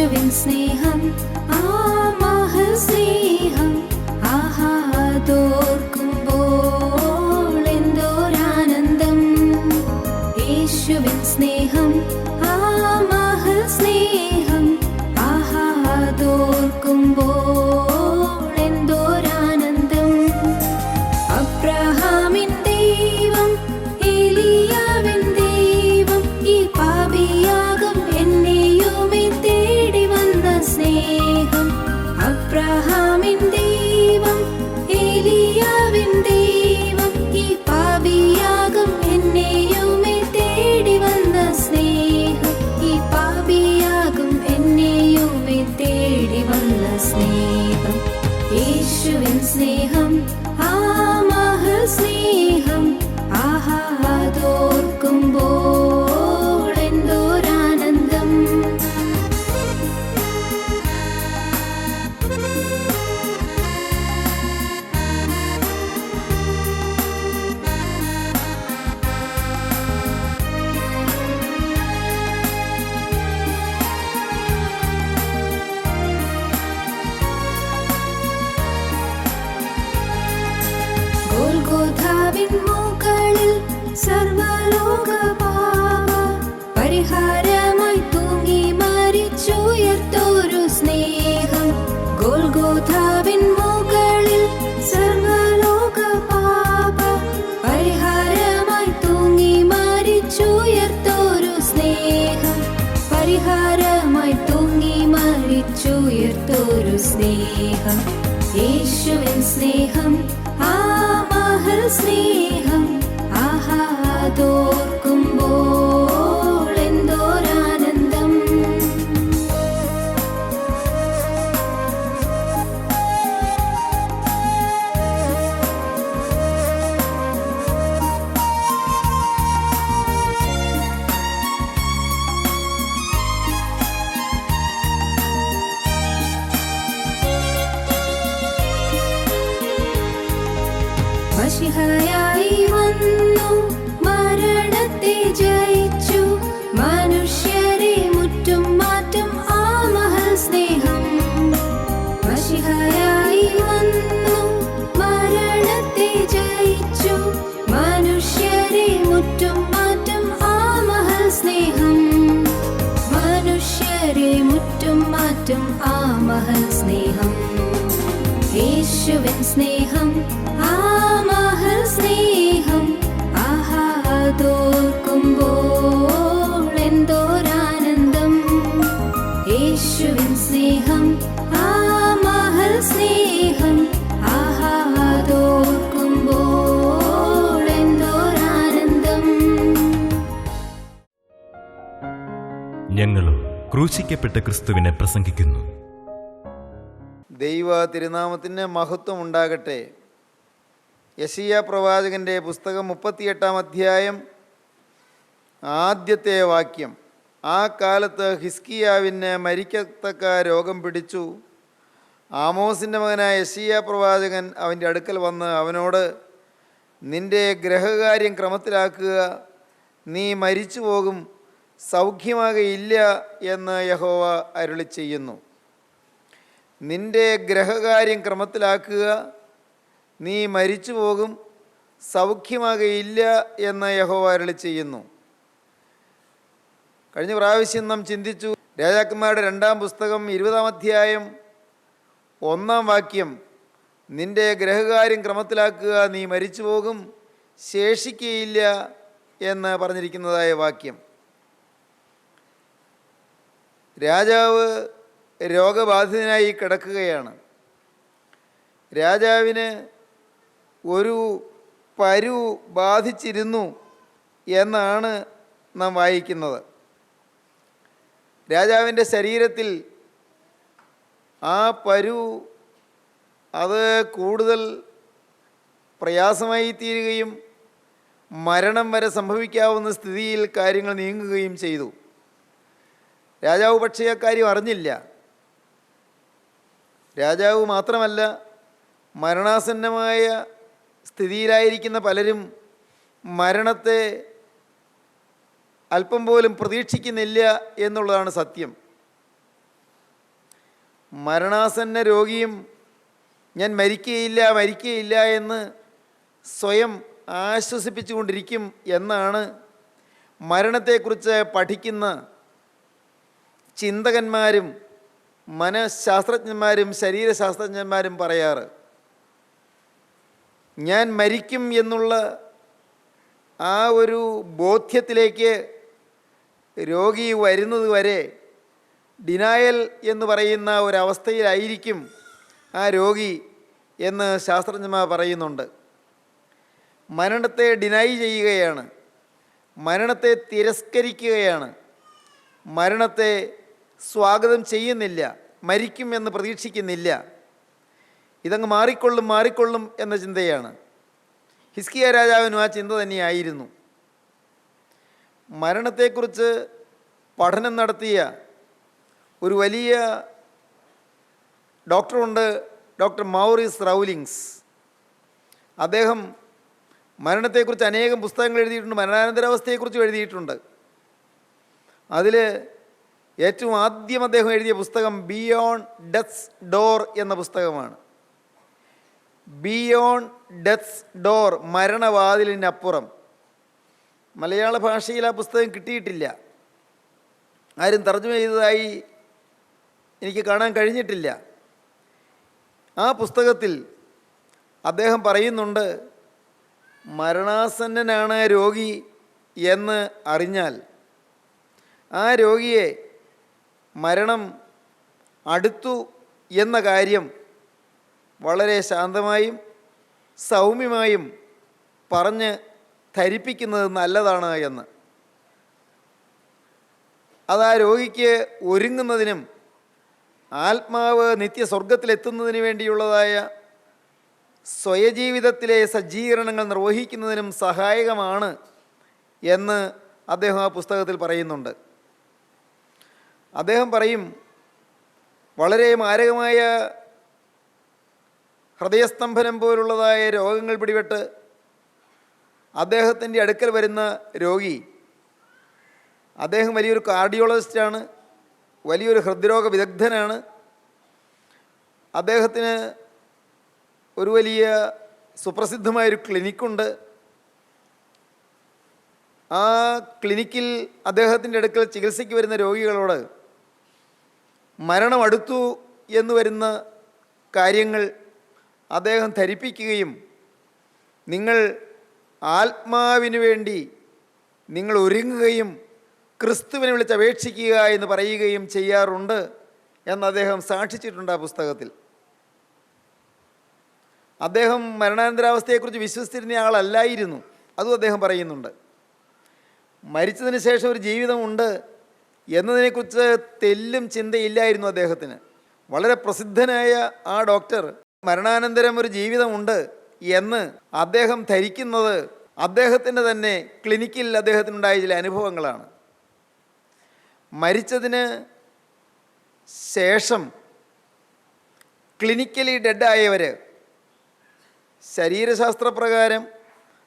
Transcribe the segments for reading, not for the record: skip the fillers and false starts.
യേശുവിൻ സ്നേഹം ആ മഹൽ സ്നേഹം ആഹാ അതോർക്കുമ്പോൾ എന്തോരാനന്ദം. യേശുവിൻ സ്നേഹം ആ മഹൽ സ്നേഹം ആഹാ അതോർക്കുമ്പോൾ എന്തോരാനന്ദം. അബ്രഹാമിൻ ദൈവം ഏലിയാവിൻ ദൈവം ഈ പാപിയാകും എന്നെയുമേ തേടി വന്ന സ്നേഹം. അബ്രഹാമിൻ ദൈവം ഏലിയാവിൻ ദൈവം ഈ പാപിയാകും എന്നെയുമേ തേടി വന്ന സ്നേഹം. ഈ പാപിയാകും എന്നെയുമേ തേടി വന്ന സ്നേഹം. യേശുവിൻ സ്നേഹം ആ മഹൽ സ്നേഹം ആഹാ അതോർക്കുമ്പോൾ എന്തോരാനന്ദം. ഗോൽഗോഥാവിൻ മുകളിൽ സർവ്വലോക പാപ പരിഹാരമായി തൂങ്ങി മരിച്ചുയർത്തോരു സ്നേഹം. ഗോൽഗോഥാവിൻ മുകളിൽ സർവ്വലോക പാപ പരിഹാരമായി തൂങ്ങി മരിച്ചുയർത്തോരു സ്നേഹം. പരിഹാരമായി തൂങ്ങി മരിച്ചുയർത്തോരു സ്നേഹം. യേശുവിൻ സ്നേഹം ആ മഹൽ സ്നേഹം ആഹാ അതോർക്കുമ്പോൾ എന്തോരാനന്ദം. മശിഹയായി വന്നു മരണത്തെ ജയിച്ചു മനുഷ്യരെ മുറ്റും മാറ്റും ആ മഹൽ സ്നേഹം. മശിഹയായി വന്നു മരണത്തെ ജയിച്ചു മനുഷ്യരെ മുറ്റും മാറ്റും ആ മഹൽ സ്നേഹം. മനുഷ്യരെ മുറ്റും മാറ്റും ആ മഹൽ സ്നേഹം. യേശുവിൻ സ്നേഹം ആ മഹൽ സ്നേഹം ആഹാ അതോർക്കുമ്പോൾ എന്തോരാനന്ദം. യേശുവിൻ സ്നേഹം ആ മഹൽ സ്നേഹം ആഹാ അതോർക്കുമ്പോൾ എന്തോരാനന്ദം. ഞങ്ങളും ക്രൂശിക്കപ്പെട്ട ക്രിസ്തുവിനെ പ്രസംഗിക്കുന്നു. ദൈവ തിരുനാമത്തിന് മഹത്വം ഉണ്ടാകട്ടെ. യെശയ്യാ പ്രവാചകൻ്റെ പുസ്തകം 38-ാം അധ്യായം ആദ്യത്തെ വാക്യം. ആ കാലത്ത് ഹിസ്കിയാവിന് മരിക്കത്തക്ക രോഗം പിടിച്ചു. ആമോസിൻ്റെ മകനായ യെശയ്യാ പ്രവാചകൻ അവൻ്റെ അടുക്കൽ വന്ന് അവനോട്, നിൻ്റെ ഗ്രഹകാര്യം ക്രമത്തിലാക്കുക, നീ മരിച്ചു പോകും, സൗഖ്യമാകയില്ല എന്ന് യഹോവ അരുളി ചെയ്യുന്നു. നിൻ്റെ ഗ്രഹകാര്യം ക്രമത്തിലാക്കുക, നീ മരിച്ചു പോകും, സൗഖ്യമാകയില്ല എന്ന് യഹോവ അരുളി ചെയ്യുന്നു. കഴിഞ്ഞ പ്രാവശ്യം നാം ചിന്തിച്ചു, രാജാക്കന്മാരുടെ 2-ാം പുസ്തകം 20-ാം അധ്യായം 1-ാം വാക്യം, നിൻ്റെ ഗ്രഹകാര്യം ക്രമത്തിലാക്കുക, നീ മരിച്ചു പോകും, ശേഷിക്കുകയില്ല എന്ന് പറഞ്ഞിരിക്കുന്നതായ വാക്യം. രാജാവ് രോഗബാധിതനായി കിടക്കുകയാണ്. രാജാവിന് ഒരു പരു ബാധിച്ചിരുന്നു എന്നാണ് നാം വായിക്കുന്നത്. രാജാവിൻ്റെ ശരീരത്തിൽ ആ പരു അത് കൂടുതൽ പ്രയാസമായി തീരുകയും മരണം വരെ സംഭവിക്കാവുന്ന സ്ഥിതിയിൽ കാര്യങ്ങൾ നീങ്ങുകയും ചെയ്തു. രാജാവ് പക്ഷേ അക്കാര്യം അറിഞ്ഞില്ല. രാജാവ് മാത്രമല്ല, മരണാസന്നമായ സ്ഥിതിയിലായിരിക്കുന്ന പലരും മരണത്തെ അല്പം പോലും പ്രതീക്ഷിക്കുന്നില്ല എന്നുള്ളതാണ് സത്യം. മരണാസന്ന രോഗിയും ഞാൻ മരിക്കുകയില്ല എന്ന് സ്വയം ആശ്വസിപ്പിച്ചുകൊണ്ടിരിക്കും എന്നാണ് മരണത്തെക്കുറിച്ച് പഠിക്കുന്ന ചിന്തകന്മാരും മനഃശാസ്ത്രജ്ഞന്മാരും ശരീരശാസ്ത്രജ്ഞന്മാരും പറയാറ്. ഞാൻ മരിക്കും എന്നുള്ള ആ ഒരു ബോധ്യത്തിലേക്ക് രോഗി വരുന്നത് വരെ ഡിനായൽ എന്ന് പറയുന്ന ഒരവസ്ഥയിലായിരിക്കും ആ രോഗി എന്ന് ശാസ്ത്രജ്ഞന്മാർ പറയുന്നുണ്ട്. മരണത്തെ ഡിനൈ ചെയ്യുകയാണ്, മരണത്തെ തിരസ്കരിക്കുകയാണ്, മരണത്തെ സ്വാഗതം ചെയ്യുന്നില്ല, മരിക്കും എന്ന് പ്രതീക്ഷിക്കുന്നില്ല. ഇതങ്ങ് മാറിക്കൊള്ളും എന്ന ചിന്തയാണ്. ഹിസ്കിയ രാജാവിനും ആ ചിന്ത തന്നെയായിരുന്നു. മരണത്തെക്കുറിച്ച് പഠനം നടത്തിയ ഒരു വലിയ ഡോക്ടറുണ്ട്, ഡോക്ടർ മൗറിസ് റൗലിങ്സ്. അദ്ദേഹം മരണത്തെക്കുറിച്ച് അനേകം പുസ്തകങ്ങൾ എഴുതിയിട്ടുണ്ട്, മരണാനന്തരാവസ്ഥയെക്കുറിച്ചും എഴുതിയിട്ടുണ്ട്. അതിൽ ഏറ്റവും ആദ്യം അദ്ദേഹം എഴുതിയ പുസ്തകം ബിയോണ്ട് ഡെത്ത്സ് ഡോർ എന്ന പുസ്തകമാണ്. ബിയോണ്ട് ഡെത്ത്സ് ഡോർ, മരണവാതിലിനപ്പുറം. മലയാള ഭാഷയിൽ ആ പുസ്തകം കിട്ടിയിട്ടില്ല, ആരും തർജ്ജമ ചെയ്തതായി എനിക്ക് കാണാൻ കഴിഞ്ഞിട്ടില്ല. ആ പുസ്തകത്തിൽ അദ്ദേഹം പറയുന്നുണ്ട്, മരണാസന്നനാണ് രോഗി എന്ന് അറിഞ്ഞാൽ ആ രോഗിയെ മരണം അടുത്തു എന്ന കാര്യം വളരെ ശാന്തമായും സൗമ്യമായും പറഞ്ഞ് ധരിപ്പിക്കുന്നത് നല്ലതാണ് എന്ന്. അത് ആ രോഗിക്ക് ഒരുങ്ങുന്നതിനും ആത്മാവ് നിത്യസ്വർഗത്തിലെത്തുന്നതിന് വേണ്ടിയുള്ളതായ സ്വയജീവിതത്തിലെ സജ്ജീകരണങ്ങൾ നിർവഹിക്കുന്നതിനും സഹായകമാണ് എന്ന് അദ്ദേഹം ആ പുസ്തകത്തിൽ പറയുന്നുണ്ട്. അദ്ദേഹം പറയും, വളരെ മാരകമായ ഹൃദയസ്തംഭനം പോലുള്ളതായ രോഗങ്ങൾ പിടിപെട്ട് അദ്ദേഹത്തിൻ്റെ അടുക്കൽ വരുന്ന രോഗി, അദ്ദേഹം വലിയൊരു കാർഡിയോളജിസ്റ്റാണ്, വലിയൊരു ഹൃദ്രോഗ വിദഗ്ധനാണ്. അദ്ദേഹത്തിന് ഒരു വലിയ സുപ്രസിദ്ധമായൊരു ക്ലിനിക്കുണ്ട്. ആ ക്ലിനിക്കിൽ അദ്ദേഹത്തിൻ്റെ അടുക്കൽ ചികിത്സയ്ക്ക് വരുന്ന രോഗികളോട് മരണം അടുത്തു എന്ന് വരുന്ന കാര്യങ്ങൾ അദ്ദേഹം ധരിപ്പിക്കുകയും നിങ്ങൾ ആത്മാവിന് വേണ്ടി നിങ്ങൾ ഒരുങ്ങുകയും ക്രിസ്തുവിനെ വിളിച്ചപേക്ഷിക്കുക എന്ന് പറയുകയും ചെയ്യാറുണ്ട് എന്ന് അദ്ദേഹം സാക്ഷിച്ചിട്ടുണ്ട് ആ പുസ്തകത്തിൽ. അദ്ദേഹം മരണാനന്തരാവസ്ഥയെക്കുറിച്ച് വിശ്വസിച്ചിരുന്ന ആളല്ലായിരുന്നു, അതും അദ്ദേഹം പറയുന്നുണ്ട്. മരിച്ചതിന് ശേഷം ഒരു ജീവിതമുണ്ട് എന്നതിനെക്കുറിച്ച് തെല്ലും ചിന്തയില്ലായിരുന്നു അദ്ദേഹത്തിന്. വളരെ പ്രസിദ്ധനായ ആ ഡോക്ടർ മരണാനന്തരം ഒരു ജീവിതമുണ്ട് എന്ന് അദ്ദേഹം ധരിക്കുന്നത് അദ്ദേഹത്തിൻ്റെ തന്നെ ക്ലിനിക്കിൽ അദ്ദേഹത്തിനുണ്ടായ ചില അനുഭവങ്ങളാണ്. മരിച്ചതിന് ശേഷം ക്ലിനിക്കലി ഡെഡായവർ ശരീരശാസ്ത്രപ്രകാരം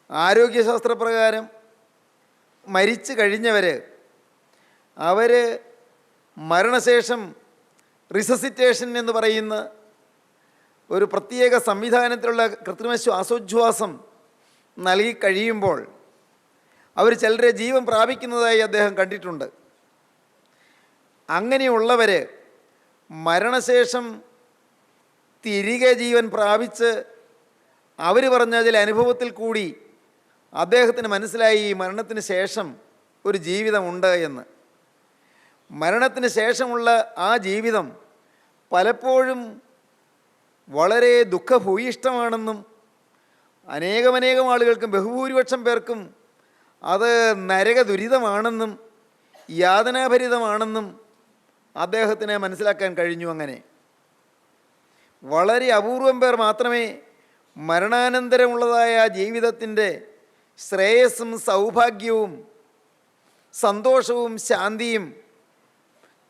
ആരോഗ്യശാസ്ത്രപ്രകാരം മരിച്ചു കഴിഞ്ഞവർ അവർ മരണശേഷം റിസസിറ്റേഷൻ എന്ന് പറയുന്ന ഒരു പ്രത്യേക സംവിധാനത്തിലുള്ള കൃത്രിമ ശ്വാസോച്ഛ്വാസം നൽകി കഴിയുമ്പോൾ അവർ ചിലരെ ജീവൻ പ്രാപിക്കുന്നതായി അദ്ദേഹം കണ്ടിട്ടുണ്ട്. അങ്ങനെയുള്ളവർ മരണശേഷം തിരികെ ജീവൻ പ്രാപിച്ച് അവർ പറഞ്ഞ ചില അനുഭവത്തിൽ കൂടി അദ്ദേഹത്തിന് മനസ്സിലായി ഈ മരണത്തിന് ശേഷം ഒരു ജീവിതമുണ്ട് എന്ന്. മരണത്തിന് ശേഷമുള്ള ആ ജീവിതം പലപ്പോഴും വളരെ ദുഃഖഭൂയിഷ്ടമാണെന്നും അനേകമനേകം ആളുകൾക്കും ബഹുഭൂരിപക്ഷം പേർക്കും അത് നരക ദുരിതമാണെന്നും യാതനാഭരിതമാണെന്നും അദ്ദേഹത്തിന് മനസ്സിലാക്കാൻ കഴിഞ്ഞു. അങ്ങനെ വളരെ അപൂർവം പേർ മാത്രമേ മരണാനന്തരമുള്ളതായ ജീവിതത്തിൻ്റെ ശ്രേയസ്സും സൗഭാഗ്യവും സന്തോഷവും ശാന്തിയും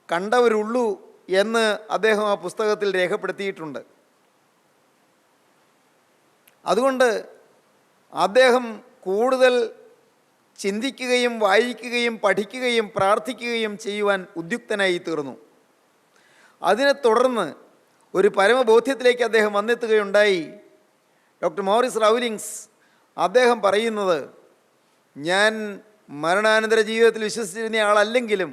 കണ്ടവരുള്ളൂ എന്ന് അദ്ദേഹം ആ പുസ്തകത്തിൽ രേഖപ്പെടുത്തിയിട്ടുണ്ട്. അതുകൊണ്ട് അദ്ദേഹം കൂടുതൽ ചിന്തിക്കുകയും വായിക്കുകയും പഠിക്കുകയും പ്രാർത്ഥിക്കുകയും ചെയ്യുവാൻ ഉദ്യുക്തനായി തീർന്നു. അതിനെ തുടർന്ന് ഒരു പരമബോധ്യത്തിലേക്ക് അദ്ദേഹം വന്നെത്തുകയുണ്ടായി. ഡോക്ടർ മോറിസ് റൗലിങ്സ് അദ്ദേഹം പറയുന്നത്, ഞാൻ മരണാനന്തര ജീവിതത്തിൽ വിശ്വസിച്ചിരുന്ന ആളല്ലെങ്കിലും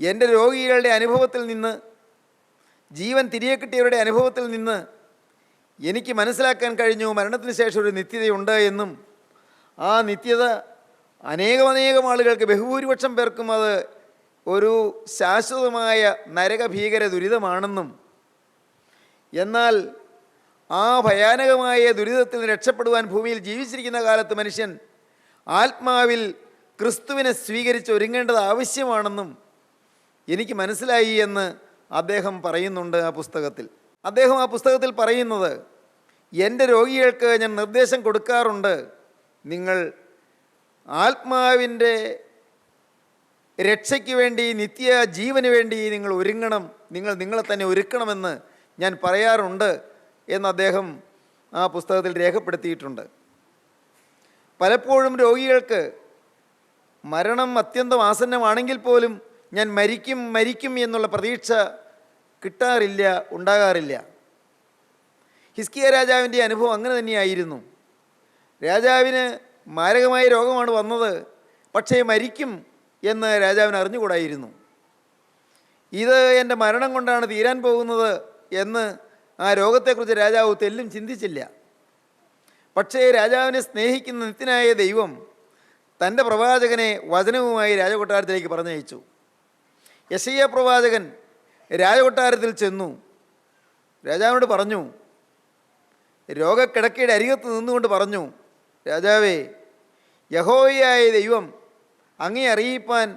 എൻ്റെ രോഗികളുടെ അനുഭവത്തിൽ നിന്ന്, ജീവൻ തിരികെ കിട്ടിയവരുടെ അനുഭവത്തിൽ നിന്ന് എനിക്ക് മനസ്സിലാക്കാൻ കഴിഞ്ഞു മരണത്തിന് ശേഷം ഒരു നിത്യതയുണ്ട് എന്നും ആ നിത്യത അനേകം ആളുകൾക്ക്, ബഹുഭൂരിപക്ഷം പേർക്കും അത് ഒരു ശാശ്വതമായ നരകഭീകര ദുരിതമാണെന്നും, എന്നാൽ ആ ഭയാനകമായ ദുരിതത്തിൽ നിന്ന് രക്ഷപ്പെടുവാൻ ഭൂമിയിൽ ജീവിച്ചിരിക്കുന്ന കാലത്ത് മനുഷ്യൻ ആത്മാവിൽ ക്രിസ്തുവിനെ സ്വീകരിച്ച് ഒരുങ്ങേണ്ടത് ആവശ്യമാണെന്നും എനിക്ക് മനസ്സിലായി എന്ന് അദ്ദേഹം പറയുന്നുണ്ട് ആ പുസ്തകത്തിൽ. അദ്ദേഹം ആ പുസ്തകത്തിൽ പറയുന്നത്, എൻ്റെ രോഗികൾക്ക് ഞാൻ നിർദ്ദേശം കൊടുക്കാറുണ്ട്, നിങ്ങൾ ആത്മാവിൻ്റെ രക്ഷയ്ക്ക് വേണ്ടി, നിത്യ ജീവന് വേണ്ടി നിങ്ങൾ ഒരുങ്ങണം, നിങ്ങളെ തന്നെ ഒരുക്കണമെന്ന് ഞാൻ പറയാറുണ്ട് എന്ന് അദ്ദേഹം ആ പുസ്തകത്തിൽ രേഖപ്പെടുത്തിയിട്ടുണ്ട്. പലപ്പോഴും രോഗികൾക്ക് മരണം അത്യന്തം ആസന്നമാണെങ്കിൽ പോലും ഞാൻ മരിക്കും എന്നുള്ള പ്രതീക്ഷ കിട്ടാറില്ല, ഉണ്ടാകാറില്ല. ഹിസ്കിയ രാജാവിൻ്റെ അനുഭവം അങ്ങനെ തന്നെയായിരുന്നു. രാജാവിന് മാരകമായ രോഗമാണ് വന്നത്, പക്ഷേ മരിക്കും എന്ന് രാജാവിന് അറിഞ്ഞുകൂടായിരുന്നു. ഇത് എൻ്റെ മരണം കൊണ്ടാണ് തീരാൻ പോകുന്നത് എന്ന് ആ രോഗത്തെക്കുറിച്ച് രാജാവ് തെല്ലും ചിന്തിച്ചില്ല. പക്ഷേ രാജാവിനെ സ്നേഹിക്കുന്ന നിത്യനായ ദൈവം തൻ്റെ പ്രവാചകനെ വചനവുമായി രാജകൊട്ടാരത്തിലേക്ക് പറഞ്ഞയച്ചു. യെശയ്യാ പ്രവാചകൻ രാജകൊട്ടാരത്തിൽ ചെന്നു രാജാവിനോട് പറഞ്ഞു, രോഗക്കിടക്കയുടെ അരികത്ത് നിന്നുകൊണ്ട് പറഞ്ഞു, രാജാവേ, യഹോവയായ ദൈവം അങ്ങേ അറിയിപ്പാൻ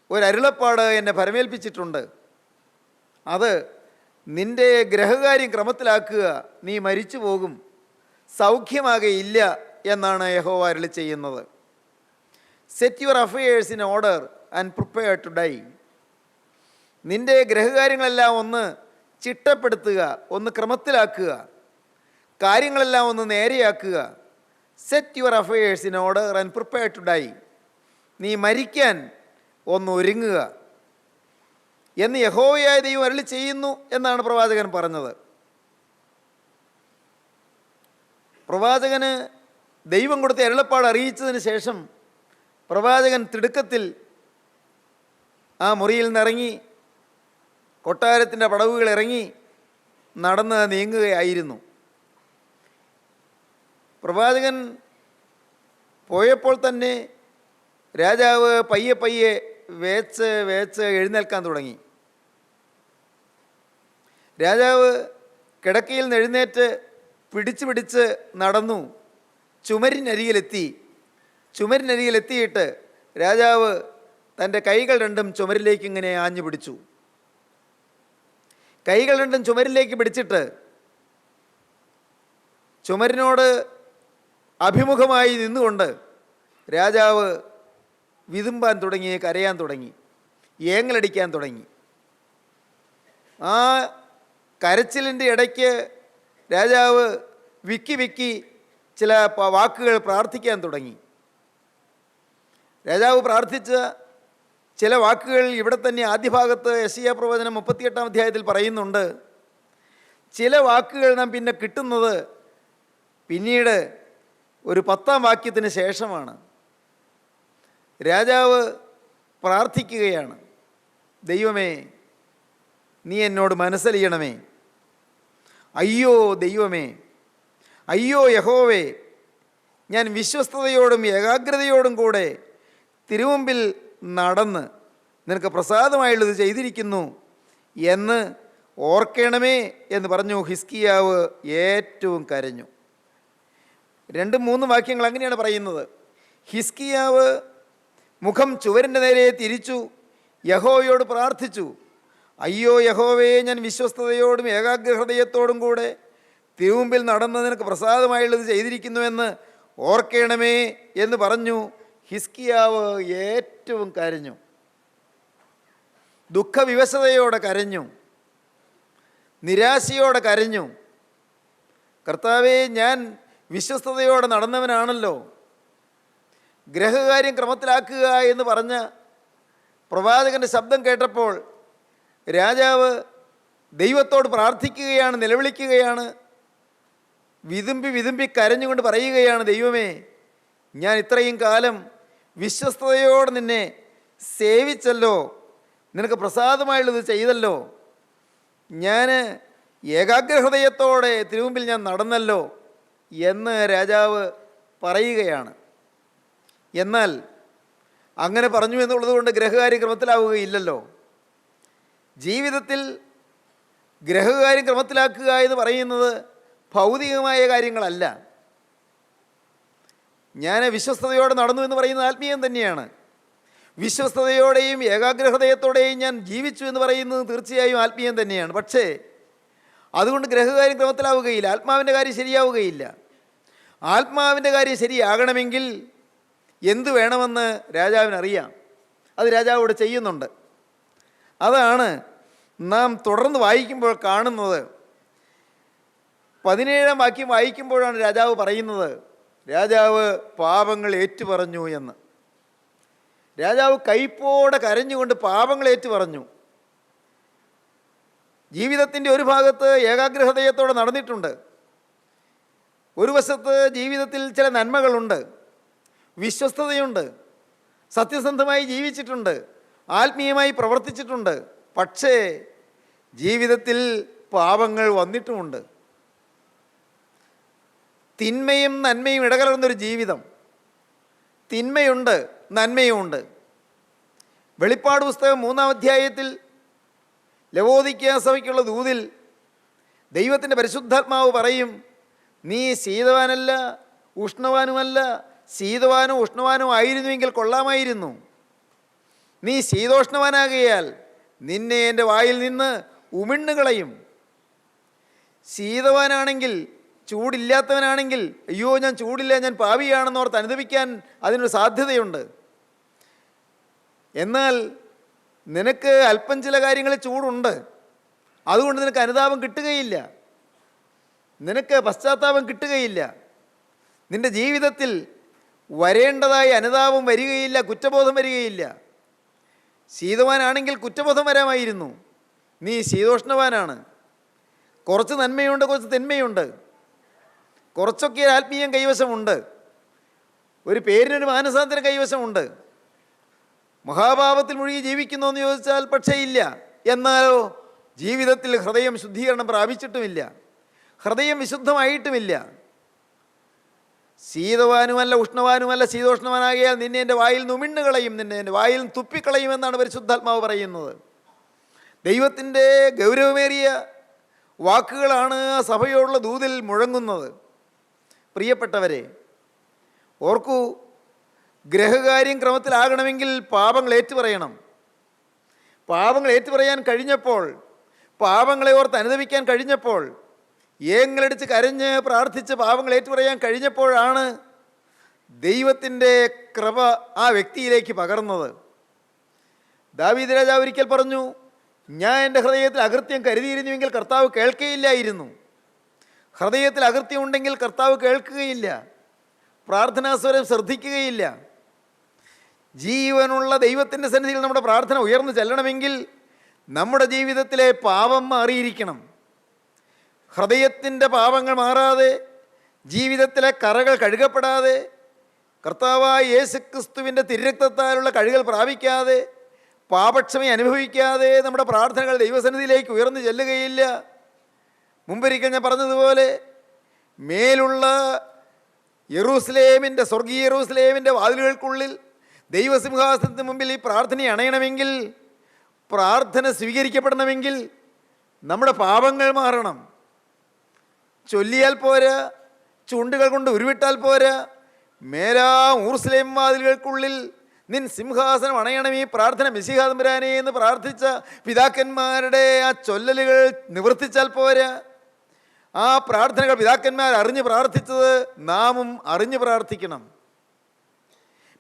ഒരരുളപ്പാട് എന്നെ ഭരമേൽപ്പിച്ചിട്ടുണ്ട്. അത് നിൻ്റെ ഗ്രഹകാര്യം ക്രമത്തിലാക്കുക, നീ മരിച്ചു പോകും, സൗഖ്യമാകയില്ല എന്നാണ് യഹോവ അരുളി ചെയ്യുന്നത്. Set your affairs in order and prepare to die. നിൻ്റെ ഗ്രഹകാര്യങ്ങളെല്ലാം ഒന്ന് ചിട്ടപ്പെടുത്തുക, ഒന്ന് ക്രമത്തിലാക്കുക, കാര്യങ്ങളെല്ലാം ഒന്ന് നേരെയാക്കുക. Set your affairs in order and prepare to die. നീ മരിക്കാൻ ഒന്ന് ഒരുങ്ങുക എന്ന് യഹോവയായ ദൈവം അരുളി ചെയ്യുന്നു എന്നാണ് പ്രവാചകൻ പറഞ്ഞത്. പ്രവാചകന് ദൈവം കൊടുത്ത അരുളപ്പാട് അറിയിച്ചതിന് ശേഷം പ്രവാചകൻ തിടുക്കത്തിൽ ആ മുറിയിൽ നിന്നിറങ്ങി കൊട്ടാരത്തിൻ്റെ പടവുകൾ ഇറങ്ങി നടന്ന് നീങ്ങുകയായിരുന്നു. പ്രവാചകൻ പോയപ്പോൾ തന്നെ രാജാവ് പയ്യെ വേച്ച് എഴുന്നേൽക്കാൻ തുടങ്ങി. രാജാവ് കിടക്കയിൽ നിന്ന് എഴുന്നേറ്റ് പിടിച്ച് നടന്നു ചുമരിനരികിലെത്തിയിട്ട് രാജാവ് തൻ്റെ കൈകൾ രണ്ടും ചുമരിലേക്ക് ഇങ്ങനെ ആഞ്ഞു പിടിച്ചു. കൈകൾ രണ്ടും ചുമരിലേക്ക് പിടിച്ചിട്ട് ചുമരിനോട് അഭിമുഖമായി നിന്നുകൊണ്ട് രാജാവ് വിതുമ്പാൻ തുടങ്ങി, കരയാൻ തുടങ്ങി, ഏങ്ങലടിക്കാൻ തുടങ്ങി. ആ കരച്ചിലിൻ്റെ ഇടയ്ക്ക് രാജാവ് വിക്കി ചില വാക്കുകൾ പ്രാർത്ഥിക്കാൻ തുടങ്ങി. രാജാവ് പ്രാർത്ഥിച്ച ചില വാക്കുകൾ ഇവിടെ തന്നെ ആദ്യ ഭാഗത്ത് യെശയ്യാ പ്രവചനം 38-ാം അധ്യായത്തിൽ പറയുന്നുണ്ട്. ചില വാക്കുകൾ നാം പിന്നെ കിട്ടുന്നത് പിന്നീട് ഒരു 10-ാം വാക്യത്തിന് ശേഷമാണ്. രാജാവ് പ്രാർത്ഥിക്കുകയാണ്, ദൈവമേ, നീ എന്നോട് മനസ്സലിയണമേ. അയ്യോ ദൈവമേ, അയ്യോ യഹോവേ, ഞാൻ വിശ്വസ്തയോടും ഏകാഗ്രതയോടും കൂടെ തിരുമുമ്പിൽ നടന്ന് നിനക്ക് പ്രസാദമായുള്ളത് ചെയ്തിരിക്കുന്നു എന്ന് ഓർക്കണമേ എന്ന് പറഞ്ഞു ഹിസ്കിയാവ് ഏറ്റവും കരഞ്ഞു. 2-3 വാക്യങ്ങൾ അങ്ങനെയാണ് പറയുന്നത്. ഹിസ്കിയാവ് മുഖം ചുവരിൻ്റെ നേരെ തിരിച്ചു യഹോവയോട് പ്രാർത്ഥിച്ചു, അയ്യോ യഹോവേ, ഞാൻ വിശ്വസ്തയോടും ഏകാഗ്രഹൃദയത്തോടും കൂടെ തിരുമുമ്പിൽ നടന്ന് നിനക്ക് പ്രസാദമായുള്ളത് ചെയ്തിരിക്കുന്നുവെന്ന് ഓർക്കണമേ എന്ന് പറഞ്ഞു ഹിസ്കിയാവ് ഏറ്റവും കരഞ്ഞു. ദുഃഖവിവശതയോടെ കരഞ്ഞു, നിരാശയോടെ കരഞ്ഞു. കർത്താവേ, ഞാൻ വിശ്വസ്തയോടെ നടന്നവനാണല്ലോ. ഗ്രഹകാര്യം ക്രമത്തിലാക്കുക എന്ന് പറഞ്ഞ പ്രവാചകൻ്റെ ശബ്ദം കേട്ടപ്പോൾ രാജാവ് ദൈവത്തോട് പ്രാർത്ഥിക്കുകയാണ്, നിലവിളിക്കുകയാണ്, വിതുമ്പി വിതുമ്പി കരഞ്ഞുകൊണ്ട് പറയുകയാണ്, ദൈവമേ, ഞാൻ ഇത്രയും കാലം വിശ്വസ്തയോടെ നിന്നെ സേവിച്ചല്ലോ, നിനക്ക് പ്രസാദമായുള്ളത് ചെയ്തല്ലോ, ഞാൻ ഏകാഗ്രഹൃദയത്തോടെ തിരുമുമ്പിൽ ഞാൻ നടന്നല്ലോ എന്ന് രാജാവ് പറയുകയാണ്. എന്നാൽ അങ്ങനെ പറഞ്ഞു എന്നുള്ളത് കൊണ്ട് ഗ്രഹകാര്യം ക്രമത്തിലാവുകയില്ലല്ലോ. ജീവിതത്തിൽ ഗ്രഹകാര്യം ക്രമത്തിലാക്കുക എന്ന് പറയുന്നത് ഭൗതികമായ കാര്യങ്ങളല്ല. ഞാൻ വിശ്വസ്തയോടെ നടന്നു എന്ന് പറയുന്നത് ആത്മീയം തന്നെയാണ്. വിശ്വസ്തയോടെയും ഏകാഗ്രഹൃദയത്തോടെയും ഞാൻ ജീവിച്ചു എന്ന് പറയുന്നത് തീർച്ചയായും ആത്മീയം തന്നെയാണ്. പക്ഷേ അതുകൊണ്ട് ഗ്രഹകാര്യം ക്രമത്തിലാവുകയില്ല, ആത്മാവിൻ്റെ കാര്യം ശരിയാവുകയില്ല. ആത്മാവിൻ്റെ കാര്യം ശരിയാകണമെങ്കിൽ എന്തു വേണമെന്ന് രാജാവിനറിയാം. അത് രാജാവ് ഇവിടെ ചെയ്യുന്നുണ്ട്. അതാണ് നാം തുടർന്ന് വായിക്കുമ്പോൾ കാണുന്നത്. 17-ാം വാക്യം വായിക്കുമ്പോഴാണ് രാജാവ് പറയുന്നത്, രാജാവ് പാപങ്ങൾ ഏറ്റുപറഞ്ഞു എന്ന്. രാജാവ് കൈപ്പോടെ കരഞ്ഞുകൊണ്ട് പാപങ്ങൾ ഏറ്റുപറഞ്ഞു. ജീവിതത്തിൻ്റെ ഒരു ഭാഗത്ത് ഏകാഗ്രഹൃദയത്തോടെ നടന്നിട്ടുണ്ട്, ഒരു വശത്ത് ജീവിതത്തിൽ ചില നന്മകളുണ്ട്, വിശ്വസ്തതയുണ്ട്, സത്യസന്ധമായി ജീവിച്ചിട്ടുണ്ട്, ആത്മീയമായി പ്രവർത്തിച്ചിട്ടുണ്ട്. പക്ഷേ ജീവിതത്തിൽ പാപങ്ങൾ വന്നിട്ടുമുണ്ട്. തിന്മയും നന്മയും ഇടകലർന്നൊരു ജീവിതം. തിന്മയുണ്ട്, നന്മയുമുണ്ട്. വെളിപ്പാട് പുസ്തകം 3-ാം അധ്യായത്തിൽ ലവോദിക്ക സഭയ്ക്കുള്ള ദൂതിൽ ദൈവത്തിൻ്റെ പരിശുദ്ധാത്മാവ് പറയും, നീ ശീതവാനല്ല ഉഷ്ണവാനുമല്ല, ശീതവാനും ഉഷ്ണവാനും ആയിരുന്നുവെങ്കിൽ കൊള്ളാമായിരുന്നു. നീ ശീതോഷ്ണവാനാകയാൽ നിന്നെ എൻ്റെ വായിൽ നിന്ന് ഉമിണ്ണുകളയും. ശീതവാനാണെങ്കിൽ, ചൂടില്ലാത്തവനാണെങ്കിൽ, അയ്യോ ഞാൻ ചൂടില്ല, ഞാൻ പാപിയാണെന്നോർത്ത് അനുദപിക്കാൻ അതിനൊരു സാധ്യതയുണ്ട്. എന്നാൽ നിനക്ക് അല്പം ചില കാര്യങ്ങളിൽ ചൂടുണ്ട്, അതുകൊണ്ട് നിനക്ക് അനുതാപം കിട്ടുകയില്ല, നിനക്ക് പശ്ചാത്താപം കിട്ടുകയില്ല. നിൻ്റെ ജീവിതത്തിൽ വരേണ്ടതായ അനുതാപം വരികയില്ല, കുറ്റബോധം വരികയില്ല. ശീതവാനാണെങ്കിൽ കുറ്റബോധം വരാമായിരുന്നു. നീ ശീതോഷ്ണവാനാണ്. കുറച്ച് നന്മയുണ്ട്, കുറച്ച് തിന്മയുണ്ട്, കുറച്ചൊക്കെ ആത്മീയം കൈവശമുണ്ട്, ഒരു പേരിനൊരു മാനസാന്തരം കൈവശമുണ്ട്. മഹാപാപത്തിൽ മുഴുകി ജീവിക്കുന്നു എന്ന് ചോദിച്ചാൽ പക്ഷേ ഇല്ല. എന്നാലോ ജീവിതത്തിൽ ഹൃദയം ശുദ്ധീകരണം പ്രാപിച്ചിട്ടുമില്ല, ഹൃദയം വിശുദ്ധമായിട്ടുമില്ല. ശീതവാനുമല്ല ഉഷ്ണവാനുമല്ല, ശീതോഷ്ണവാനാകിയാൽ നിന്നെ എൻ്റെ വായിൽ നുമിണ്ണുകളയും, നിന്നെ എൻ്റെ വായിൽ തുപ്പിക്കളയും എന്നാണ് പരിശുദ്ധാത്മാവ് പറയുന്നത്. ദൈവത്തിൻ്റെ ഗൗരവമേറിയ വാക്കുകളാണ് ആ സഭയോടുള്ള ദൂതിൽ മുഴങ്ങുന്നത്. പ്രിയപ്പെട്ടവരെ, ഓർക്കൂ, ഗ്രഹകാര്യം ക്രമത്തിലാകണമെങ്കിൽ പാപങ്ങൾ ഏറ്റുപറയണം. പാപങ്ങൾ ഏറ്റുപറയാൻ കഴിഞ്ഞപ്പോൾ, പാപങ്ങളെ ഓർത്ത് അനുദപിക്കാൻ കഴിഞ്ഞപ്പോൾ, ഏങ്ങളടിച്ച് കരഞ്ഞ് പ്രാർത്ഥിച്ച് പാപങ്ങൾ ഏറ്റുപറയാൻ കഴിഞ്ഞപ്പോഴാണ് ദൈവത്തിൻ്റെ കൃപ ആ വ്യക്തിയിലേക്ക് പകർന്നത്. ദാവീദ് രാജാവ് ഒരിക്കൽ പറഞ്ഞു, ഞാൻ എൻ്റെ ഹൃദയത്തിൽ അകൃത്യം കരുതിയിരുന്നുവെങ്കിൽ കർത്താവ് കേൾക്കുകയില്ലായിരുന്നു. ഹൃദയത്തിൽ അകൃത്യം ഉണ്ടെങ്കിൽ കർത്താവ് കേൾക്കുകയില്ല, പ്രാർത്ഥനാസ്വരം ശ്രദ്ധിക്കുകയില്ല. ജീവനുള്ള ദൈവത്തിൻ്റെ സന്നിധിയിൽ നമ്മുടെ പ്രാർത്ഥന ഉയർന്നു ചെല്ലണമെങ്കിൽ നമ്മുടെ ജീവിതത്തിലെ പാപം മാറിയിരിക്കണം. ഹൃദയത്തിൻ്റെ പാപങ്ങൾ മാറാതെ, ജീവിതത്തിലെ കറകൾ കഴുകപ്പെടാതെ, കർത്താവായ യേശുക്രിസ്തുവിൻ്റെ തിരുരക്തത്താലുള്ള കഴുകൽ പ്രാപിക്കാതെ, പാപക്ഷമ അനുഭവിക്കാതെ നമ്മുടെ പ്രാർത്ഥനകൾ ദൈവസന്നിധിയിലേക്ക് ഉയർന്നു ചെല്ലുകയില്ല. മുമ്പൊരിക്കൽ ഞാൻ പറഞ്ഞതുപോലെ, മേലുള്ള യെറൂസലേമിൻ്റെ, സ്വർഗീയ യെറൂസലേമിൻ്റെ വാതിലുകൾക്കുള്ളിൽ ദൈവസിംഹാസനത്തിന് മുമ്പിൽ ഈ പ്രാർത്ഥന അണയണമെങ്കിൽ, പ്രാർത്ഥന സ്വീകരിക്കപ്പെടണമെങ്കിൽ നമ്മുടെ പാപങ്ങൾ മാറണം. ചൊല്ലിയാൽ പോരാ, ചുണ്ടുകൾ കൊണ്ട് ഉരുവിട്ടാൽ പോരാ. മേലാ യെരൂശലേം വാതിലുകൾക്കുള്ളിൽ നിൻ സിംഹാസനം അണയണം, ഈ പ്രാർത്ഥന മിശിഹാ തമ്പുരാനേ എന്ന് പ്രാർത്ഥിച്ച പിതാക്കന്മാരുടെ ആ ചൊല്ലലുകൾ നിവർത്തിച്ചാൽ പോരാ. ആ പ്രാർത്ഥനകൾ പിതാക്കന്മാർ അറിഞ്ഞ് പ്രാർത്ഥിച്ചത് നാമും അറിഞ്ഞ് പ്രാർത്ഥിക്കണം.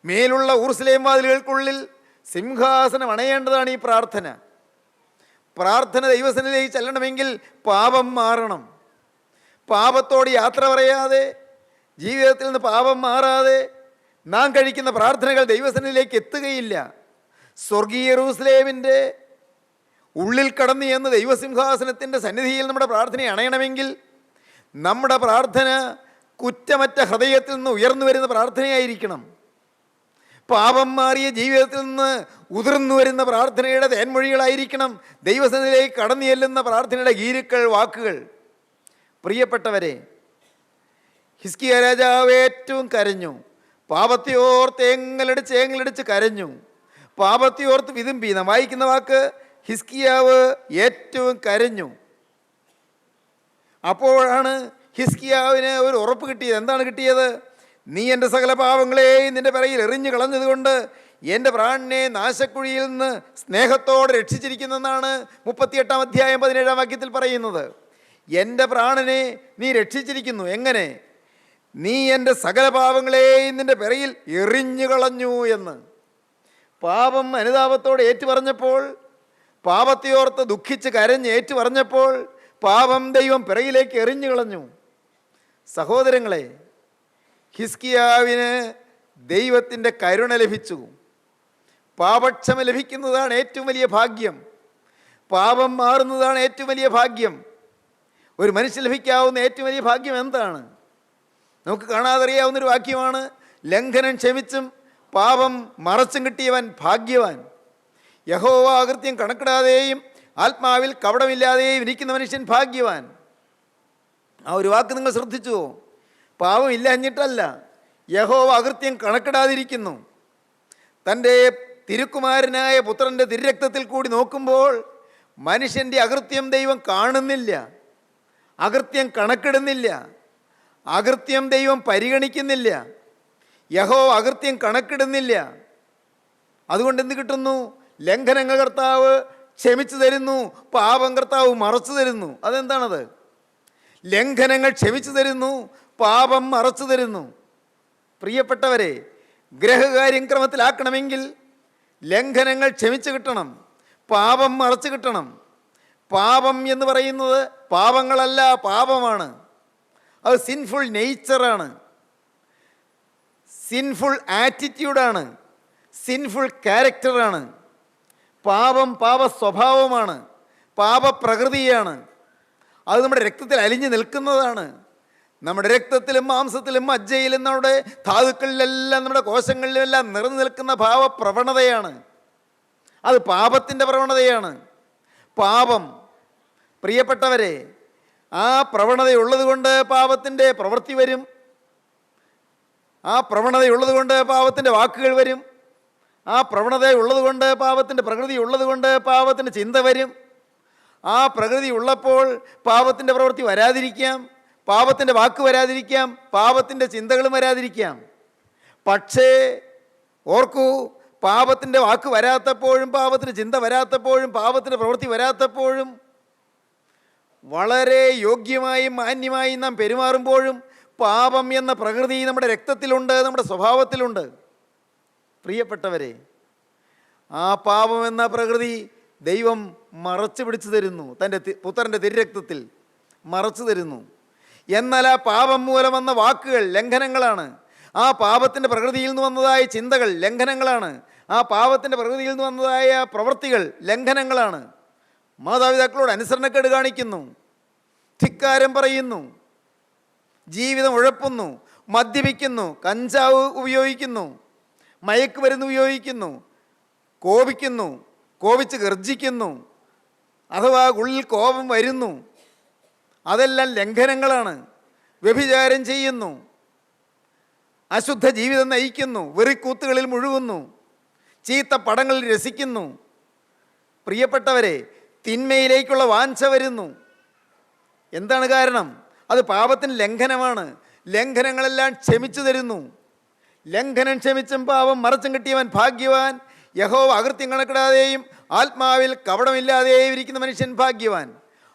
മേലുള്ള യെരൂശലേം വാതിലുകൾക്കുള്ളിൽ സിംഹാസനം അണയേണ്ടതാണ് ഈ പ്രാർത്ഥന. പ്രാർത്ഥന ദൈവസന്നിധിയിലേക്ക് ചെല്ലണമെങ്കിൽ പാപം മാറണം. പാപത്തോട് യാത്ര പറയാതെ, ജീവിതത്തിൽ നിന്ന് പാപം മാറാതെ നാം കഴിക്കുന്ന പ്രാർത്ഥനകൾ ദൈവസന്നിധിയിലേക്ക് എത്തുകയില്ല. സ്വർഗീയ യെരൂശലേമിൻ്റെ ഉള്ളിൽ കടന്നു എന്ന് ദൈവസിംഹാസനത്തിൻ്റെ സന്നിധിയിൽ നമ്മുടെ പ്രാർത്ഥനയെ അണയണമെങ്കിൽ നമ്മുടെ പ്രാർത്ഥന കുറ്റമറ്റ ഹൃദയത്തിൽ നിന്ന് ഉയർന്നു വരുന്ന പ്രാർത്ഥനയായിരിക്കണം. പാപം മാറിയ ജീവിതത്തിൽ നിന്ന് ഉതിർന്നു വരുന്ന പ്രാർത്ഥനയുടെ തേൻമൊഴികളായിരിക്കണം ദൈവസന്നിധിയിലേക്ക് കടന്നു ചെല്ലുന്ന പ്രാർത്ഥനയുടെ ഗീരുക്കൾ, വാക്കുകൾ. പ്രിയപ്പെട്ടവരെ, ഹിസ്കിയ രാജാവ് ഏറ്റവും കരഞ്ഞു. പാപത്തെയോർത്ത് ഏങ്ങലടിച്ച് കരഞ്ഞു. പാപത്തെയോർത്ത് വിതുമ്പി. നാം വായിക്കുന്ന വാക്ക് ഹിസ്കിയാവ് ഏറ്റവും കരഞ്ഞു. അപ്പോഴാണ് ഹിസ്കിയാവിന് ഒരു ഉറപ്പ് കിട്ടിയത്. എന്താണ് കിട്ടിയത്? നീ എൻ്റെ സകല പാപങ്ങളെയും നിൻ്റെ പിറകിൽ എറിഞ്ഞു കളഞ്ഞതുകൊണ്ട് എൻ്റെ പ്രാണനെ നാശക്കുഴിയിൽ നിന്ന് സ്നേഹത്തോടെ രക്ഷിച്ചിരിക്കുന്നെന്നാണ് 38-ാം അധ്യായം 17-ാം വാക്യത്തിൽ പറയുന്നത്. എൻ്റെ പ്രാണനെ നീ രക്ഷിച്ചിരിക്കുന്നു. എങ്ങനെ? നീ എൻ്റെ സകല പാപങ്ങളെയും നിൻ്റെ പിറകിൽ എറിഞ്ഞു കളഞ്ഞു എന്ന്. പാപം അനുതാപത്തോടെ ഏറ്റുപറഞ്ഞപ്പോൾ, പാപത്തെയോർത്ത് ദുഃഖിച്ച് കരഞ്ഞ് ഏറ്റുപറഞ്ഞപ്പോൾ പാപം ദൈവം പിറകിലേക്ക് എറിഞ്ഞു കളഞ്ഞു. സഹോദരങ്ങളെ, ഹിസ്കിയാവിന് ദൈവത്തിൻ്റെ കരുണ ലഭിച്ചു. പാപക്ഷമ ലഭിക്കുന്നതാണ് ഏറ്റവും വലിയ ഭാഗ്യം. പാപം മാറുന്നതാണ് ഏറ്റവും വലിയ ഭാഗ്യം. ഒരു മനുഷ്യന് ലഭിക്കാവുന്ന ഏറ്റവും വലിയ ഭാഗ്യം എന്താണ്? നമുക്ക് കാണാതറിയാവുന്നൊരു വാക്യമാണ്, ലംഘനം ക്ഷമിച്ചും പാപം മറച്ചും കിട്ടിയവൻ ഭാഗ്യവാൻ. യഹോവ അകൃത്യം കണക്കിടാതെയും ആത്മാവിൽ കപടമില്ലാതെയും ഇരിക്കുന്ന മനുഷ്യൻ ഭാഗ്യവാൻ. ആ ഒരു വാക്ക് നിങ്ങൾ ശ്രദ്ധിച്ചുവോ? പാപം ഇല്ലഞ്ഞിട്ടല്ല, യഹോവ അകൃത്യം കണക്കിടാതിരിക്കുന്നു. തൻ്റെ തിരുക്കുമാരനായ പുത്രൻ്റെ തിരുരക്തത്തിൽ കൂടി നോക്കുമ്പോൾ മനുഷ്യൻ്റെ അകൃത്യം ദൈവം കാണുന്നില്ല, അകൃത്യം കണക്കിടുന്നില്ല, അകൃത്യം ദൈവം പരിഗണിക്കുന്നില്ല, യഹോവ അകൃത്യം കണക്കിടുന്നില്ല. അതുകൊണ്ട് എന്ത് കിട്ടുന്നു? ലംഘനങ്ങൾ കർത്താവ് ക്ഷമിച്ചു തരുന്നു, പാപം കർത്താവ് മറച്ചു തരുന്നു. അതെന്താണത്? ലംഘനങ്ങൾ ക്ഷമിച്ചു തരുന്നു, പാപം മറച്ചു തരുന്നു. പ്രിയപ്പെട്ടവരെ, ഗ്രഹകാര്യം ക്രമത്തിലാക്കണമെങ്കിൽ ലംഘനങ്ങൾ ക്ഷമിച്ചു കിട്ടണം, പാപം മറച്ചു കിട്ടണം. പാപം എന്ന് പറയുന്നത് പാപങ്ങളല്ല, പാപമാണ്. അത് സിൻഫുൾ നേച്ചറാണ്, സിൻഫുൾ ആറ്റിറ്റ്യൂഡാണ്, സിൻഫുൾ ക്യാരക്ടറാണ്. പാപം പാപ സ്വഭാവമാണ്, പാപപ്രകൃതിയാണ്. അത് നമ്മുടെ രക്തത്തിൽ അലിഞ്ഞു നിൽക്കുന്നതാണ്. നമ്മുടെ രക്തത്തിലും മാംസത്തിലും മജ്ജയിലും നമ്മുടെ ധാതുക്കളിലെല്ലാം നമ്മുടെ കോശങ്ങളിലുമെല്ലാം നിറഞ്ഞു നിൽക്കുന്ന ഭാവപ്രവണതയാണ്. അത് പാപത്തിൻ്റെ പ്രവണതയാണ്. പാപം, പ്രിയപ്പെട്ടവരെ, ആ പ്രവണതയുള്ളത് കൊണ്ട് പാപത്തിൻ്റെ പ്രവൃത്തി വരും. ആ പ്രവണതയുള്ളത് കൊണ്ട് പാപത്തിൻ്റെ വാക്കുകൾ വരും. ആ പ്രവണതയുള്ളത് കൊണ്ട് പാപത്തിൻ്റെ പ്രകൃതി ഉള്ളത് കൊണ്ട് പാപത്തിൻ്റെ ചിന്ത വരും. ആ പ്രകൃതി ഉള്ളപ്പോൾ പാപത്തിൻ്റെ പ്രവൃത്തി വരാതിരിക്കാം, പാപത്തിൻ്റെ വാക്ക് വരാതിരിക്കാം, പാപത്തിൻ്റെ ചിന്തകളും വരാതിരിക്കാം. പക്ഷേ ഓർക്കൂ, പാപത്തിൻ്റെ വാക്ക് വരാത്തപ്പോഴും പാപത്തിൻ്റെ ചിന്ത വരാത്തപ്പോഴും പാപത്തിൻ്റെ പ്രവൃത്തി വരാത്തപ്പോഴും വളരെ യോഗ്യമായും മാന്യമായും നാം പെരുമാറുമ്പോഴും പാപം എന്ന പ്രകൃതി നമ്മുടെ രക്തത്തിലുണ്ട്, നമ്മുടെ സ്വഭാവത്തിലുണ്ട്. പ്രിയപ്പെട്ടവരെ, ആ പാപം എന്ന പ്രകൃതി ദൈവം മറച്ചു പിടിച്ചു തരുന്നു, തൻ്റെ പുത്രൻ്റെ തിരുരക്തത്തിൽ മറച്ചു തരുന്നു. എന്നാൽ ആ പാപം മൂലം വന്ന വാക്കുകൾ ലംഘനങ്ങളാണ്. ആ പാപത്തിൻ്റെ പ്രകൃതിയിൽ നിന്ന് വന്നതായ ചിന്തകൾ ലംഘനങ്ങളാണ്. ആ പാപത്തിൻ്റെ പ്രകൃതിയിൽ നിന്ന് വന്നതായ പ്രവൃത്തികൾ ലംഘനങ്ങളാണ്. മാതാപിതാക്കളോട് അനുസരണക്കേട് കാണിക്കുന്നു, ധിക്കാരം പറയുന്നു, ജീവിതം ഉഴപ്പുന്നു, മദ്യപിക്കുന്നു, കഞ്ചാവ് ഉപയോഗിക്കുന്നു, മയക്കുമരുന്ന് ഉപയോഗിക്കുന്നു, കോപിക്കുന്നു, കോപിച്ച് ഗർജിക്കുന്നു, അഥവാ ഉള്ളിൽ കോപം വരുന്നു. അതെല്ലാം ലംഘനങ്ങളാണ്. വ്യഭിചാരം ചെയ്യുന്നു, അശുദ്ധ ജീവിതം നയിക്കുന്നു, വെറിക്കൂത്തുകളിൽ മുഴുകുന്നു, ചീത്ത പടങ്ങളിൽ രസിക്കുന്നു. പ്രിയപ്പെട്ടവരെ, തിന്മയിലേക്കുള്ള വാഞ്ച വരുന്നു. എന്താണ് കാരണം? അത് പാപത്തിന് ലംഘനമാണ്. ലംഘനങ്ങളെല്ലാം ക്ഷമിച്ചു തരുന്നു. ലംഘനം ക്ഷമിച്ചും പാപം മറച്ചും കിട്ടിയവൻ ഭാഗ്യവാൻ. യഹോവ അകൃത്യം കണക്കിടാതെയും ആത്മാവിൽ കപടമില്ലാതെയും ഇരിക്കുന്ന മനുഷ്യൻ ഭാഗ്യവാൻ.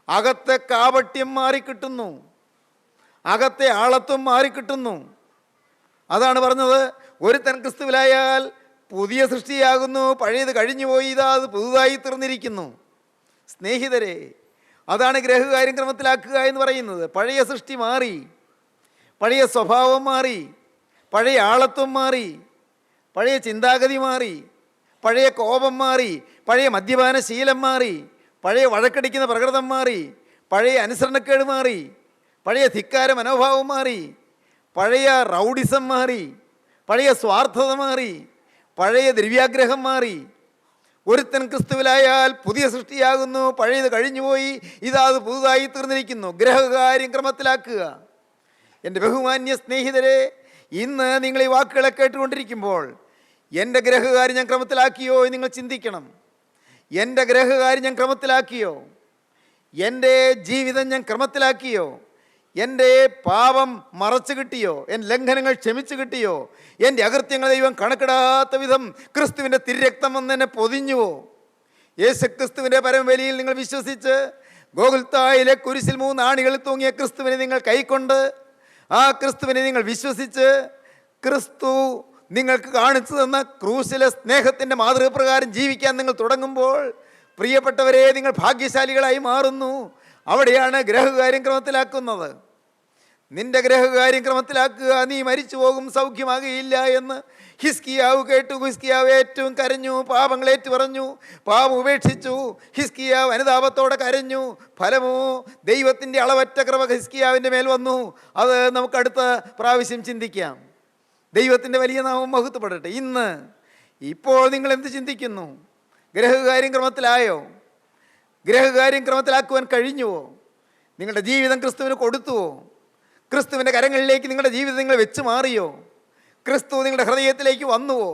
അകത്തെ കാപട്യം മാറിക്കിട്ടുന്നു, അകത്തെ ആളത്വം മാറിക്കിട്ടുന്നു. അതാണ് പറഞ്ഞത്, ഒരുത്തൻ ക്രിസ്തുവിലായാൽ പുതിയ സൃഷ്ടിയാകുന്നു, പഴയത് കഴിഞ്ഞുപോയി, ഇതാ അത് പുതുതായി തീർന്നിരിക്കുന്നു. സ്നേഹിതരെ, അതാണ് ഗ്രഹകാര്യം ക്രമത്തിലാക്കുക എന്ന് പറയുന്നത്. പഴയ സൃഷ്ടി മാറി, പഴയ സ്വഭാവം മാറി, പഴയ ആളത്വം മാറി, പഴയ ചിന്താഗതി മാറി, പഴയ കോപം മാറി, പഴയ മദ്യപാന ശീലം മാറി, പഴയ വഴക്കടിക്കുന്ന പ്രകൃതം മാറി, പഴയ അനുസരണക്കേട് മാറി, പഴയ ധിക്കാര മനോഭാവം മാറി, പഴയ റൗഡിസം മാറി, പഴയ സ്വാർത്ഥത മാറി, പഴയ ദ്രവ്യാഗ്രഹം മാറി. ഒരുത്തൻ ക്രിസ്തുവിലായാൽ പുതിയ സൃഷ്ടിയാകുന്നു, പഴയത് കഴിഞ്ഞുപോയി, ഇതാ അത് പുതുതായി തീർന്നിരിക്കുന്നു. ഗ്രഹകാര്യം ക്രമത്തിലാക്കുക. എൻ്റെ ബഹുമാന്യ സ്നേഹിതരെ, ഇന്ന് നിങ്ങൾ ഈ വാക്കുകളെ കേട്ടുകൊണ്ടിരിക്കുമ്പോൾ എൻ്റെ ഗ്രഹകാര്യം ഞാൻ ക്രമത്തിലാക്കിയോ എന്ന് നിങ്ങൾ ചിന്തിക്കണം. എൻ്റെ ഗ്രഹകാര്യം ഞാൻ ക്രമത്തിലാക്കിയോ? എൻ്റെ ജീവിതം ഞാൻ ക്രമത്തിലാക്കിയോ? എൻ്റെ പാപം മറച്ചു കിട്ടിയോ? എൻ്റെ ലംഘനങ്ങൾ ക്ഷമിച്ചു കിട്ടിയോ? എൻ്റെ അകൃത്യങ്ങൾ ദൈവം കണക്കിടാത്ത വിധം ക്രിസ്തുവിൻ്റെ തിരുരക്തം വന്ന് എന്നെ പൊതിഞ്ഞുവോ? യേശു ക്രിസ്തുവിൻ്റെ പരമബലിയിൽ നിങ്ങൾ വിശ്വസിച്ച് ഗോകുൽത്തായിലെ കുരിശിൽ 3 ആണികളിൽ തൂങ്ങിയ ക്രിസ്തുവിനെ നിങ്ങൾ കൈക്കൊണ്ട്, ആ ക്രിസ്തുവിനെ നിങ്ങൾ വിശ്വസിച്ച്, ക്രിസ്തു നിങ്ങൾക്ക് കാണിച്ചു തന്ന ക്രൂശിലെ സ്നേഹത്തിൻ്റെ മാതൃകപ്രകാരം ജീവിക്കാൻ നിങ്ങൾ തുടങ്ങുമ്പോൾ, പ്രിയപ്പെട്ടവരെ, നിങ്ങൾ ഭാഗ്യശാലികളായി മാറുന്നു. അവിടെയാണ് ഗ്രഹകാര്യം ക്രമത്തിലാക്കുന്നത്. നിന്റെ ഗ്രഹകാര്യം ക്രമത്തിലാക്കുക, നീ മരിച്ചു പോകും, സൗഖ്യമാകുകയില്ല എന്ന് ഹിസ്കിയാവ് കേട്ടു. ഹിസ്കിയാവ് ഏറ്റവും കരഞ്ഞു, പാപങ്ങളേറ്റു പറഞ്ഞു, പാപം ഉപേക്ഷിച്ചു. ഹിസ്കിയാവ് അനുതാപത്തോടെ കരഞ്ഞു. ഫലമോ ദൈവത്തിൻ്റെ അളവറ്റ കൃപ ഹിസ്കിയാവിൻ്റെ മേൽ വന്നു. അത് നമുക്ക് അടുത്ത പ്രാവശ്യം ചിന്തിക്കാം. ദൈവത്തിൻ്റെ വലിയ നാമം മഹത്വപ്പെടട്ടെ. ഇപ്പോൾ നിങ്ങൾ എന്ത് ചിന്തിക്കുന്നു? ഗ്രഹകാര്യം ക്രമത്തിലായോ? ഗ്രഹകാര്യം ക്രമത്തിലാക്കുവാൻ കഴിഞ്ഞുവോ? നിങ്ങളുടെ ജീവിതം ക്രിസ്തുവിന് കൊടുത്തുവോ? ക്രിസ്തുവിൻ്റെ കരങ്ങളിലേക്ക് നിങ്ങളുടെ ജീവിതം നിങ്ങൾ വെച്ച് മാറിയോ? ക്രിസ്തു നിങ്ങളുടെ ഹൃദയത്തിലേക്ക് വന്നുവോ?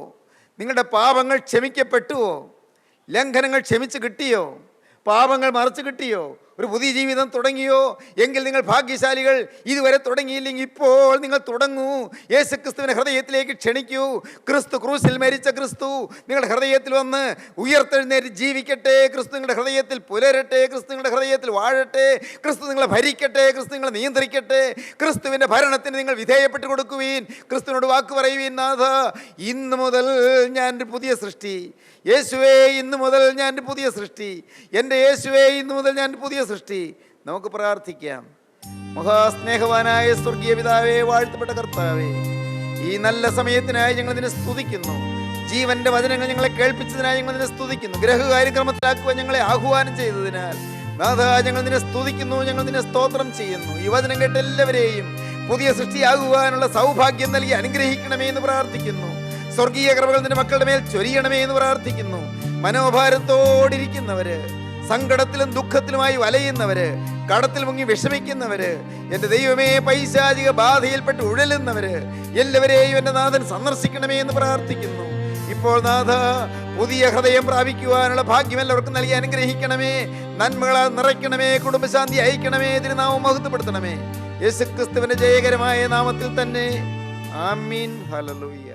നിങ്ങളുടെ പാപങ്ങൾ ക്ഷമിക്കപ്പെട്ടുവോ? ലംഘനങ്ങൾ ക്ഷമിച്ച് കിട്ടിയോ? പാപങ്ങൾ മറച്ചു കിട്ടിയോ? ഒരു പുതിയ ജീവിതം തുടങ്ങിയോ? എങ്കിൽ നിങ്ങൾ ഭാഗ്യശാലികൾ. ഇതുവരെ തുടങ്ങിയില്ലെങ്കിൽ ഇപ്പോൾ നിങ്ങൾ തുടങ്ങൂ. യേശു ക്രിസ്തുവിനെ ഹൃദയത്തിലേക്ക് ക്ഷണിക്കൂ. ക്രിസ്തു ക്രൂശിൽ മരിച്ച ക്രിസ്തു നിങ്ങളുടെ ഹൃദയത്തിൽ വന്ന് ഉയർത്തെഴുന്നേറ്റ് ജീവിക്കട്ടെ. ക്രിസ്തു നിങ്ങളുടെ ഹൃദയത്തിൽ പുലരട്ടെ. ക്രിസ്തു നിങ്ങളുടെ ഹൃദയത്തിൽ വാഴട്ടെ. ക്രിസ്തു നിങ്ങളെ ഭരിക്കട്ടെ. ക്രിസ്തു നിങ്ങളെ നിയന്ത്രിക്കട്ടെ. ക്രിസ്തുവിൻ്റെ ഭരണത്തിന് നിങ്ങൾ വിധേയപ്പെട്ട് കൊടുക്കുവീൻ. ക്രിസ്തുവിനോട് വാക്ക് പറയുവീൻ, നാഥ, ഇന്ന് മുതൽ ഞാനൊരു പുതിയ സൃഷ്ടി. യേശുവേ, ഇന്ന് മുതൽ ഞാനൊരു പുതിയ സൃഷ്ടി. എൻ്റെ യേശുവേ, ഇന്ന് മുതൽ ഞാൻ പുതിയ സൃഷ്ടി. നമുക്ക് പ്രാർത്ഥിക്കാം. മഹാസ്നേഹവാനായ സ്വർഗീയ പിതാവേ, വാഴ്ത്തപ്പെട്ട കർത്താവേ, ഈ നല്ല സമയത്തിനായി ഞങ്ങൾ നിന്നെ സ്തുതിക്കുന്നു. ജീവന്റെ വചനങ്ങൾ ഞങ്ങളെ കേൾപ്പിച്ചതിനായി ഞങ്ങൾ നിന്നെ സ്തുതിക്കുന്നു. ഗ്രഹകാര്യക്രമത്തിലാക്കുവാൻ ഞങ്ങളെ ആഹ്വാനം ചെയ്തതിനാൽ നാഥ, ഞങ്ങൾ നിന്നെ സ്തുതിക്കുന്നു. ഞങ്ങൾ നിന്നെ സ്തോത്രം ചെയ്യുന്നു. ഈ വചനം കേട്ട് എല്ലാവരെയും പുതിയ സൃഷ്ടിയാകുവാനുള്ള സൗഭാഗ്യം നൽകി അനുഗ്രഹിക്കണമേ എന്ന് പ്രാർത്ഥിക്കുന്നു. സ്വർഗീയ കൃപകൾ നിന്റെ മക്കളുടെ മേൽ ചൊരിയണമേ എന്ന് പ്രാർത്ഥിക്കുന്നു. മനോഭാരത്തോടിരിക്കുന്നവര്, സങ്കടത്തിലും ദുഃഖത്തിലുമായി വലയുന്നവര്, കടത്തിൽ മുങ്ങി വിഷമിക്കുന്നവര്, എൻ്റെ ദൈവമേ, പൈശാചിക ബാധയിൽപ്പെട്ട് ഉഴലുന്നവര് എല്ലാവരെയും എൻ്റെ നാഥൻ സന്ദർശിക്കണമേ എന്ന് പ്രാർത്ഥിക്കുന്നു. ഇപ്പോൾ നാഥ, പുതിയ ഹൃദയം പ്രാപിക്കുവാനുള്ള ഭാഗ്യം എല്ലാവർക്കും നൽകി അനുഗ്രഹിക്കണമേ. നന്മകളാൽ നിറയ്ക്കണമേ. കുടുംബശാന്തി അയക്കണമേ. തിരുനാമം മഹത്വപ്പെടുത്തണമേ. യേശുക്രിസ്തുവിന്റെ ജയകരമായ നാമത്തിൽ തന്നെ. ആമീൻ. ഹല്ലേലൂയ.